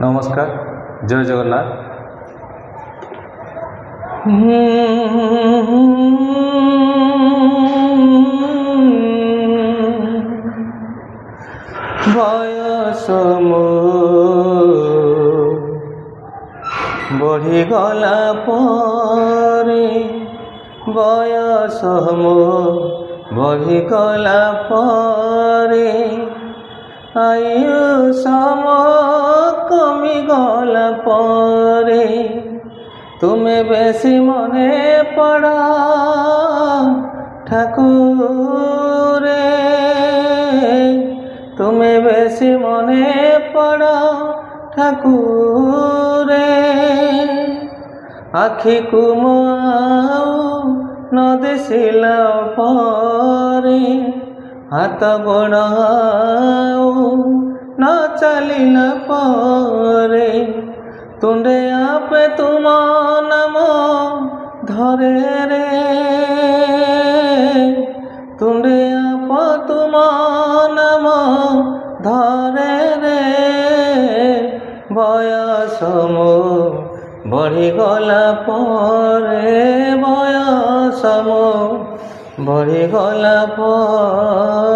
নমস্কার, জয় জগন্নাথ। বয়স বঢ়িগলা পরে, বয়স বঢ়িগলা পরে, আয়ুষ কমিগলা পরে, তুমি বেশি মনে পড়া ঠাকুরে, তুমি বেশি মনে পড়া ঠাকুরে। আখি কুমাও ন দিশিলা পরে, হাত গোড়াও ন চালিলা পরে, তুণ্ডে আপে তুম নাম ধরে রে, তুণ্ডে আপ তুম নাম ধরে রে। বয়স বঢ়িগলা পরে, বয়স বঢ়িগলা পরে।